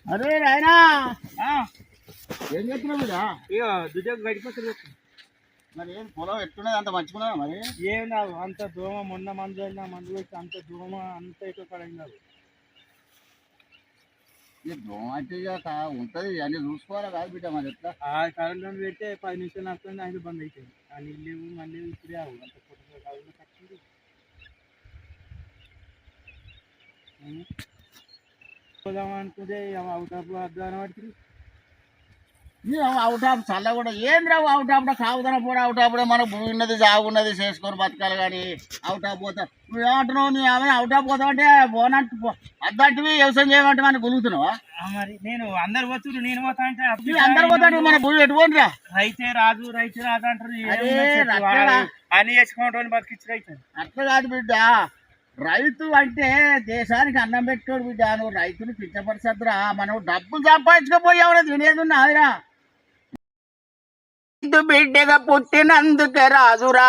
అరే రాయనా ఏం చేస్తున్నావు బిడ్డ? ఇక దుడ్డకు గడిపోతుంది. మరి ఏం పొలం ఎట్టున్నది అంత మంచుకున్నావా? మరి ఏం నాకు అంత దోమ మొన్న మందు అయినా మందు వచ్చి అంత దోమ అంత ఇటు పడినారు. ఈ దోమ అంటే ఇక ఉంటుంది అన్ని చూసుకోవాలి కాదు బిడ్డ. మరి ఎట్లా ఆ కరెంట్ పెడితే 10 నిమిషాలు వస్తుంది, ఆయన బంద్ అవుతుంది. ఆ నీళ్ళు లేవు మళ్ళీ ఇప్పుడే అవు అంత పొట్టు కరెంట్ కట్టింది. పోదాం అనుకుంటే అవుట్ ఆఫ్ అర్థం పడుతుంది. అవుట్ ఆఫ్ చల్ల కూడా ఏం రావు. అవుట్ ఆఫ్ కావుతాన పోరా. అవుట్ ఆఫ్ మనకు భూమి ఉన్నది జాగున్నది చేసుకొని బతకాలి. కానీ అవుట్ ఆఫ్ పోతా నువ్వు ఏమంటున్నావు? నీ ఏమైనా అవుట్ ఆఫ్ పోతావు అంటే పోనంటు అద్దంటివి వ్యవసాయం చేయమంటే మనకు గులుగుతున్నావా? మరి నేను అందరు పోతున్నారు, నేను పోతా అంటే అందరు పోతాడు. మన భూమి ఎటుపోనిరా? రైతే రాజు అంటారు. అని చేసుకుంటూ బతికిచ్చు రైతు. అట్లా కాదు బిడ్డ. రైతు అంటే దేశానికి అన్నం పెట్టాడు బిడ్డ. నువ్వు రైతును కించపరచద్దురా. మనం డబ్బు సంపాదించుకోపోయావు తినేది ఉన్నదిరా. బిడ్డగా పుట్టినందుకే రాజురా,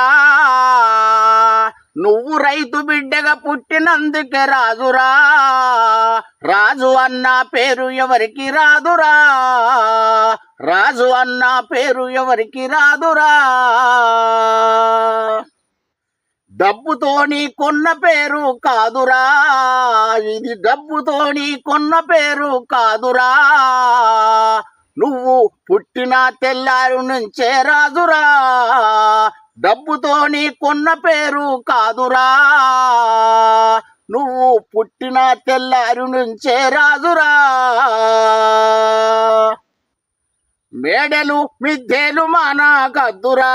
నువ్వు రైతు బిడ్డగా పుట్టినందుకే రాజురా. రాజు అన్న పేరు ఎవరికి రాదురా, రాజు అన్న పేరు ఎవరికి రాదురా. డబ్బుతోని కొన్న పేరు కాదురా, ఇది డబ్బుతోని కొన్న పేరు కాదురా. నువ్వు పుట్టిన తెల్లారు నుంచే రాజురా, డబ్బుతోని కొన్న పేరు కాదురా. నువ్వు పుట్టిన తెల్లారు నుంచే రాజురా. మేడలు మిద్దెలు మానకద్దురా,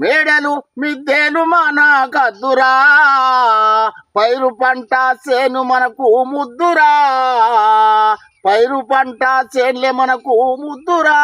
మేడలు మిద్దెలు మానకద్దురా. పైరు పంట చేను మనకు ముద్దురా, పైరు పంట చేన్లే మనకు ముద్దురా.